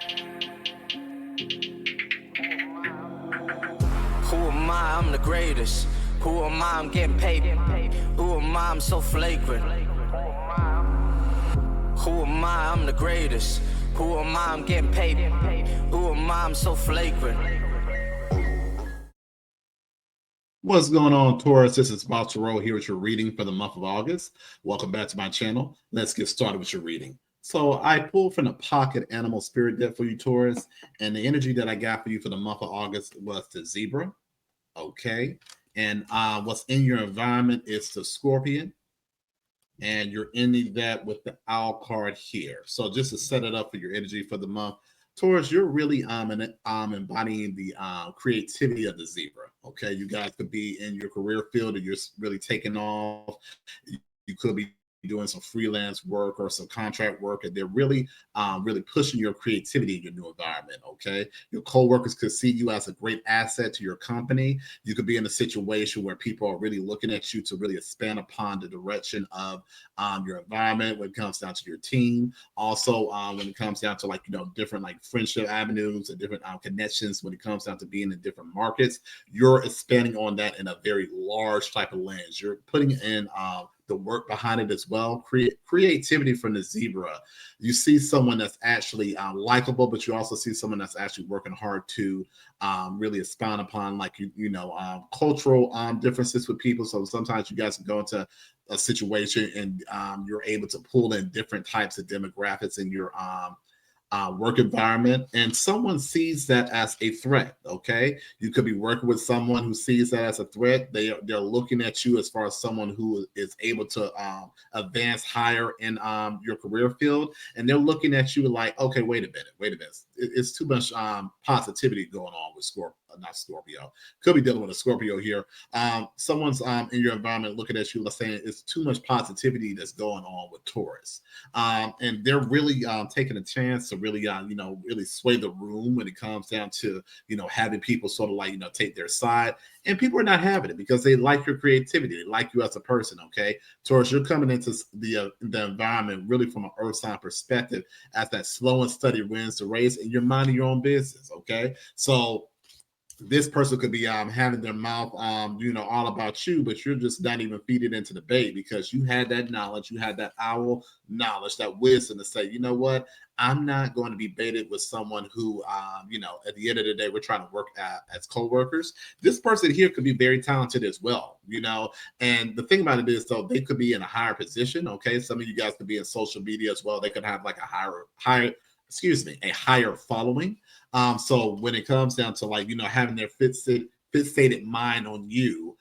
Who am I? I'm the greatest. Who am I? I'm getting paid. Who am I? I'm so flagrant. Who am I? I'm the greatest. Who am I? I'm getting paid. Who am I? I'm so flagrant. What's going on, Taurus? This is Bob Terrell here with your reading for the month of August. Welcome back to my channel. Let's get started with your reading. So I pulled from the pocket animal spirit deck for you, Taurus, and the energy that I got for you for the month of August was the zebra. Okay. And what's in your environment is the scorpion. And you're ending that with the owl card here. So just to set it up for your energy for the month, Taurus, you're really embodying the creativity of the zebra. Okay, you guys could be in your career field and you're really taking off. You could be doing some freelance work or some contract work, and they're really pushing your creativity in your new environment. Okay, your coworkers could see you as a great asset to your company. You could be in a situation where people are really looking at you to really expand upon the direction of your environment when it comes down to your team. Also, when it comes down to different friendship avenues and different connections, when it comes down to being in different markets, you're expanding on that in a very large type of lens. You're putting in the work behind it as well. Creativity from the zebra. You see someone that's actually likable, but you also see someone that's actually working hard to really expound upon cultural differences with people. So sometimes you guys can go into a situation and you're able to pull in different types of demographics in your work environment, and someone sees that as a threat. Okay, you could be working with someone who sees that as a threat. They're looking at you as far as someone who is able to advance higher in your career field, and they're looking at you like, okay, wait a minute, it's too much positivity going on with not Scorpio. Could be dealing with a Scorpio here. Someone's in your environment looking at you saying it's too much positivity that's going on with Taurus, and they're really taking a chance to really really sway the room when it comes down to having people sort of take their side, and people are not having it because they like your creativity, they like you as a person. Okay, Taurus, you're coming into the environment really from an earth sign perspective as that slow and steady wins the race, and you're minding your own business. Okay, so this person could be having their mouth all about you, but you're just not even feeding into the bait because you had that knowledge, you had that owl knowledge, that wisdom to say, you know what, I'm not going to be baited with someone who at the end of the day we're trying to work as co-workers. This person here could be very talented as well, and the thing about it is, though, they could be in a higher position. Okay, some of you guys could be in social media as well. They could have like a higher following. So when it comes down to having their fixated mind on you,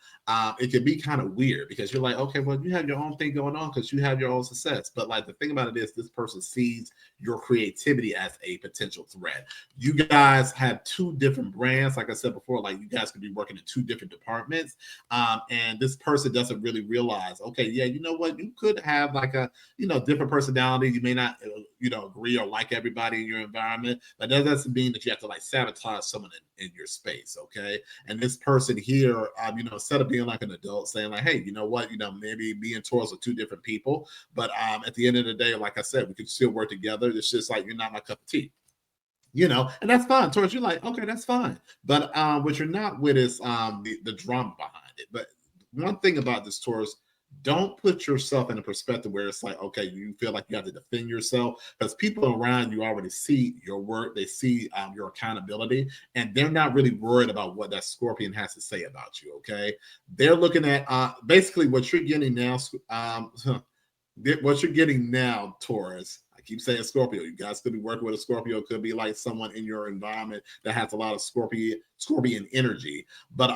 it can be kind of weird because you're like, okay, well, you have your own thing going on because you have your own success. But the thing about it is, this person sees your creativity as a potential threat. You guys have two different brands. Like I said before, you guys could be working in two different departments. And this person doesn't really realize, okay, yeah, you know what? You could have a different personality. You may not, agree or like everybody in your environment, but that doesn't mean that you have to sabotage someone in your space. Okay. And this person here, instead of being like an adult saying hey, you know what, maybe me and Taurus are two different people, but at the end of the day, like I said, we could still work together. It's just you're not my cup of tea. And that's fine. Taurus, you're like, okay, that's fine. But what you're not with is the drama behind it. But one thing about this, Taurus, don't put yourself in a perspective where it's okay, you feel like you have to defend yourself, because people around you already see your work, they see your accountability, and they're not really worried about what that Scorpion has to say about you. Okay, they're looking at basically what you're getting now. What you're getting now, Taurus. I keep saying Scorpio. You guys could be working with a Scorpio. Could be like someone in your environment that has a lot of Scorpion energy. But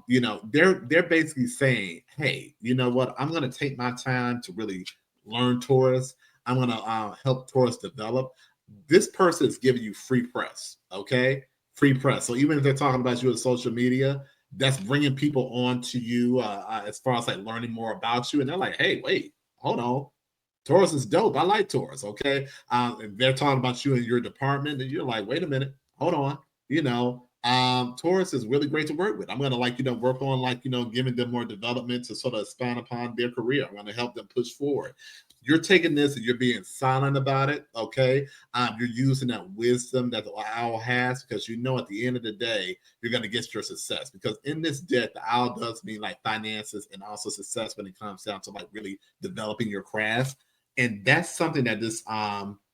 they're basically saying, hey, you know what? I'm gonna take my time to really learn Taurus. I'm gonna help Taurus develop. This person is giving you free press. Okay, free press. So even if they're talking about you on social media, that's bringing people on to you as far as learning more about you, and they're like, hey, wait, hold on. Taurus is dope. I like Taurus. Okay. They're talking about you in your department, and you're like, wait a minute, hold on. Taurus is really great to work with. I'm gonna work on giving them more development to sort of expand upon their career. I'm gonna help them push forward. you're taking this and you're being silent about it, okay? You're using that wisdom that the owl has, because you know at the end of the day, you're going to get your success. Because in this deck, the owl does mean like finances and also success when it comes down to like really developing your craft. And that's something that this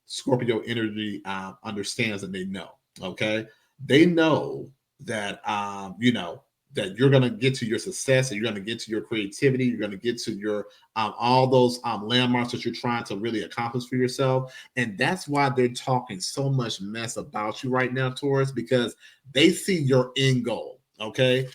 Scorpio energy understands, and they know, okay? They know that, that you're going to get to your success, and you're going to get to your creativity. You're going to get to your all those landmarks that you're trying to really accomplish for yourself. And that's why they're talking so much mess about you right now, Taurus, because they see your end goal. Okay.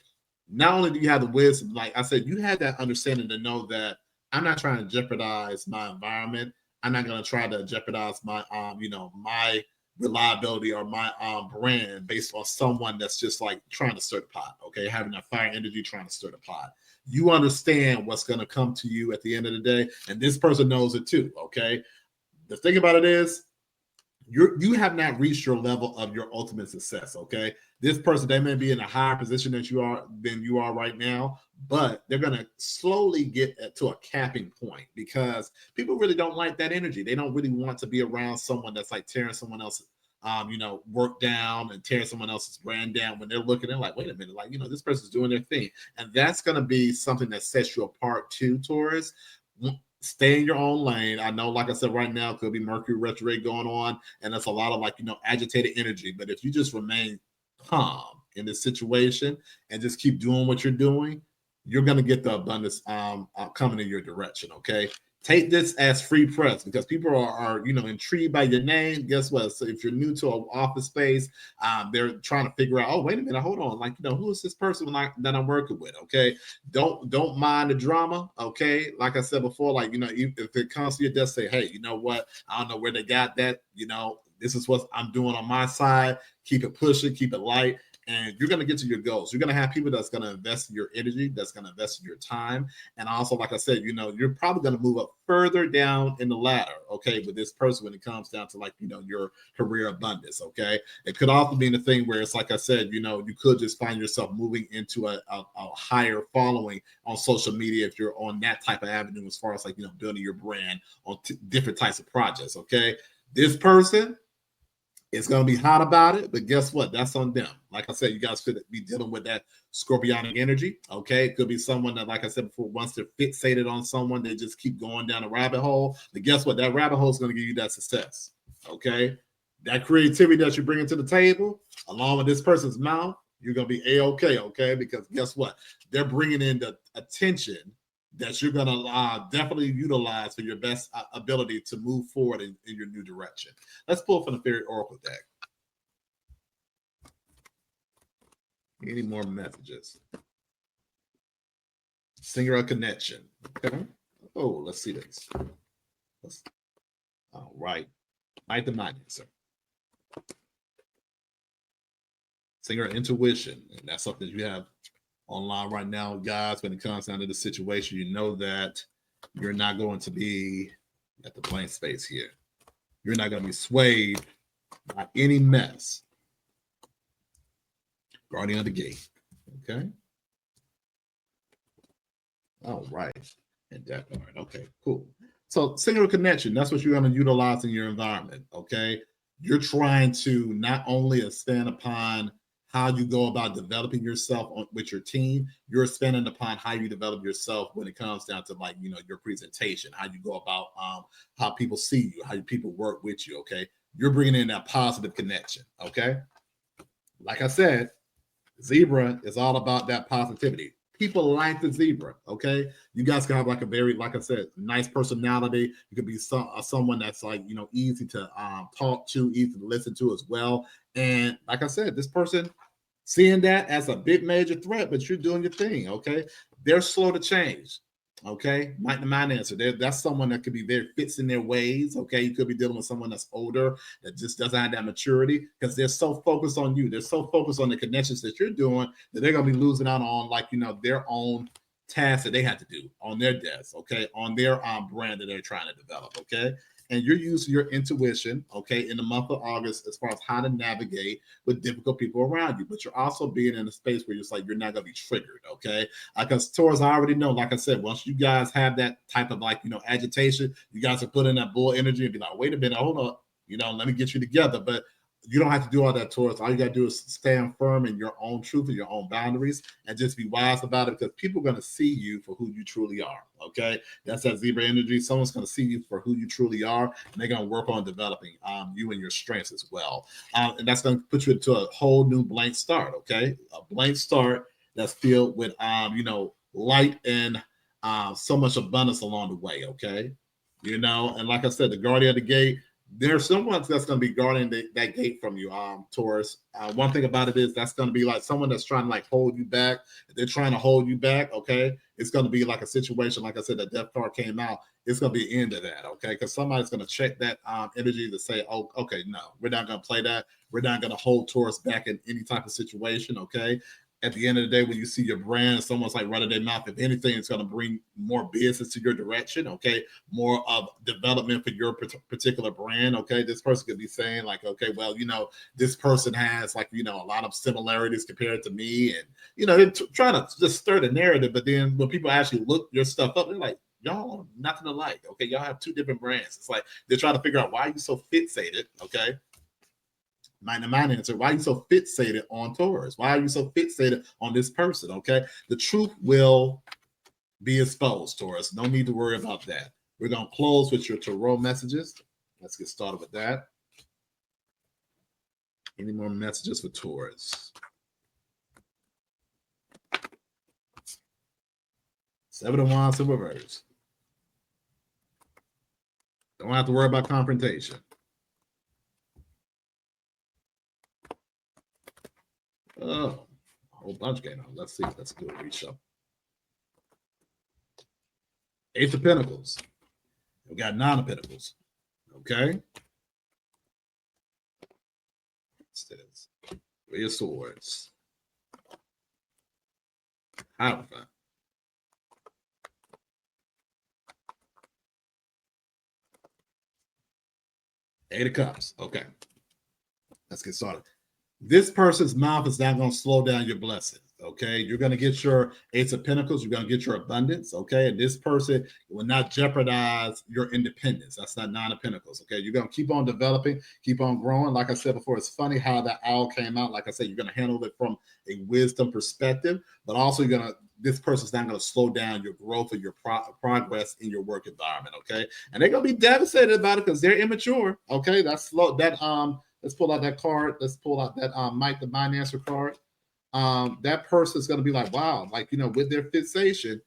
Not only do you have the wisdom, like I said, you had that understanding to know that I'm not trying to jeopardize my environment. I'm not going to try to jeopardize my, my reliability or my brand based on someone that's just like trying to stir the pot, okay? Having that fire energy, trying to stir the pot. You understand what's going to come to you at the end of the day, and this person knows it too, okay? The thing about it is, you have not reached your level of your ultimate success, okay? This person, they may be in a higher position than you are right now, but they're going to slowly get to a capping point, because people really don't like that energy. They don't really want to be around someone that's like tearing someone else's work down and tearing someone else's brand down. When they're looking, they're like, wait a minute, like, this person's doing their thing. And that's going to be something that sets you apart too, Taurus. Stay in your own lane. I know, like I said, right now could be Mercury retrograde going on, and that's a lot of agitated energy. But if you just remain calm in this situation and just keep doing what you're doing, you're going to get the abundance coming in your direction. Okay. Take this as free press, because people are intrigued by your name. Guess what? So if you're new to an office space, they're trying to figure out, oh, wait a minute, hold on, like, who is this person that I'm working with? Okay, don't mind the drama. Okay, like I said before, like, if it comes to your desk, say, hey, you know what? I don't know where they got that. This is what I'm doing on my side. Keep it pushing, keep it light. And you're going to get to your goals. You're going to have people that's going to invest in your energy, that's going to invest in your time. And also, like I said, you're probably going to move up further down in the ladder, okay, with this person when it comes down to your career abundance, okay? It could also be the thing where it's like I said, you could just find yourself moving into a higher following on social media if you're on that type of avenue, as far as building your brand on different types of projects, okay? This person, it's going to be hot about it, but guess what? That's on them. Like I said, you guys could be dealing with that scorpionic energy, okay? It could be someone that, like I said before, once they're fixated on someone, they just keep going down a rabbit hole. But guess what? That rabbit hole is going to give you that success, okay? That creativity that you're bringing to the table, along with this person's mouth, you're going to be A-okay, okay? Because guess what? They're bringing in the attention that you're going to definitely utilize for your best ability to move forward in your new direction. Let's pull from the Fairy Oracle deck. Any more messages? Singular connection. Okay. Oh, let's see this. All right. Light the mind, sir. Singular intuition. And that's something you have online right now, guys. When it comes down to the situation, you know that you're not going to be at the blank space here. You're not going to be swayed by any mess. Guardian of the gate. Okay. All right. And that part. Okay, cool. So singular connection, that's what you're going to utilize in your environment. Okay. You're trying to not only expand upon how you go about developing yourself with your team, you're expanding upon how you develop yourself when it comes down to your presentation, how you go about how people see you, how people work with you, okay? You're bringing in that positive connection, okay? Like I said, Zebra is all about that positivity. People like the zebra, okay? You guys can have a very, like I said, nice personality. You could be someone that's easy to talk to, easy to listen to as well. And like I said, this person seeing that as a big major threat, but you're doing your thing, okay? They're slow to change, okay? Might the mind answer. That's someone that could be very fixed in their ways, okay? You could be dealing with someone that's older that just doesn't have that maturity, because they're so focused on you. They're so focused on the connections that you're doing that they're going to be losing out on their own tasks that they have to do on their desk, okay? On their brand that they're trying to develop, okay? and you're using your intuition, okay, in the month of August as far as how to navigate with difficult people around you. But you're also being in a space where you're like, you're not going to be triggered, okay? Because Taurus, I already know, like I said, once you guys have that type of like, agitation, you guys are put in that bull energy and be like, wait a minute, hold up, let me get you together. But you don't have to do all that, Taurus. All you got to do is stand firm in your own truth and your own boundaries and just be wise about it, because people are going to see you for who you truly are, okay? That's that zebra energy. Someone's going to see you for who you truly are, and they're going to work on developing you and your strengths as well. And that's going to put you into a whole new blank start, okay? A blank start that's filled with, light and so much abundance along the way, okay? And like I said, the guardian of the gate, there's someone that's going to be guarding that gate from you, Taurus. One thing about it is that's going to be like someone that's trying to like hold you back. If they're trying to hold you back, okay? It's going to be like a situation, like I said, the death card came out. It's going to be the end of that, okay? Because somebody's going to check that energy to say, oh, okay, no, we're not going to play that. We're not going to hold Taurus back in any type of situation, okay? At the end of the day, when you see your brand, someone's like running their mouth, if anything, it's going to bring more business to your direction, okay? More of development for your particular brand, okay? This person could be saying like, okay, well, this person has like, a lot of similarities compared to me. And, they're trying to just stir the narrative. But then when people actually look your stuff up, they're like, y'all are nothing alike, okay? Y'all have two different brands. It's like they're trying to figure out why are you so fixated, okay? My answer, why are you so fixated on Taurus? Why are you so fixated on this person? Okay. The truth will be exposed, Taurus. No need to worry about that. We're going to close with your tarot messages. Let's get started with that. Any more messages for Taurus? 7 of Wands in reverse. Don't have to worry about confrontation. Oh, a whole bunch came out. Let's see. Let's do a reshuffle. Ace of Pentacles. We got 9 of Pentacles. Okay. What's this? 3 of Swords. Hierophant. Eight of Cups. Okay. Let's get started. This person's mouth is not going to slow down your blessings, okay? You're going to get your Ace of Pentacles. You're going to get your abundance, okay? And this person will not jeopardize your independence. That's not 9 of Pentacles, okay? You're going to keep on developing, keep on growing. Like I said before, it's funny how that owl came out. Like I said, you're going to handle it from a wisdom perspective, but also this person's not going to slow down your growth or your progress in your work environment, okay? And they're going to be devastated about it because they're immature, okay? Let's pull out that card. Let's pull out that Mike the Mind Answer card. That person's going to be like, wow, like, with their fixation,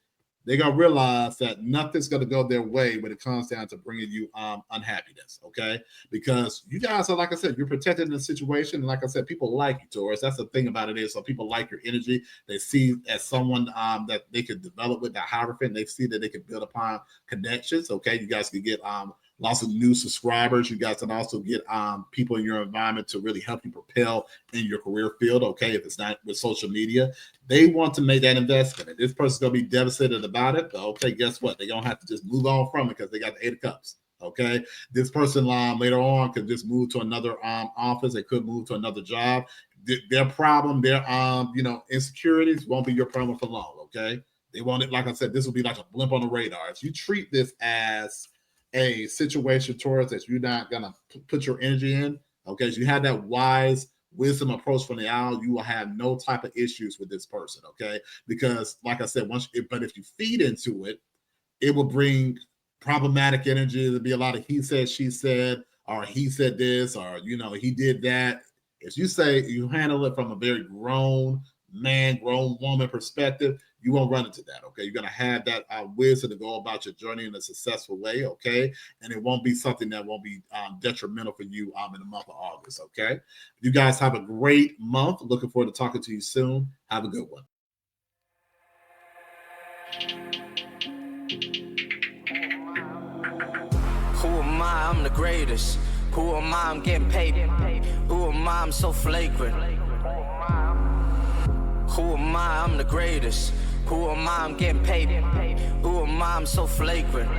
they're going to realize that nothing's going to go their way when it comes down to bringing you unhappiness, okay? Because you guys are, like I said, you're protected in the situation. And like I said, people like you, Taurus. That's the thing about it is, so people like your energy. They see as someone that they could develop with, that Hierophant. They see that they can build upon connections, okay? You guys can get lots of new subscribers. You guys can also get people in your environment to really help you propel in your career field, okay? If it's not with social media, they want to make that investment. And this person's going to be devastated about it, but okay, guess what? They're going to have to just move on from it because they got the 8 of Cups, okay? This person later on could just move to another office. They could move to another job. Their problem, their insecurities won't be your problem for long, okay? They want it, like I said, this will be like a blimp on the radar. If you treat this as a situation, Taurus, that you're not gonna put your energy in, okay? So you have that wise wisdom approach from the owl, you will have no type of issues with this person, okay? Because like I said, but if you feed into it, it will bring problematic energy. There'll be a lot of he said, she said, or he said this, or he did that. If you handle it from a very grown man, grown woman perspective, you won't run into that, okay? You're going to have that wisdom to go about your journey in a successful way, okay? And it won't be something that won't be detrimental for you in the month of August, okay? You guys have a great month. Looking forward to talking to you soon. Have a good one. Who am I? I'm the greatest. Who am I? I'm getting paid. Who am I? I'm so flagrant. Who am I? I'm the greatest. Who am I? I'm getting paid. Who am I? I'm so flagrant.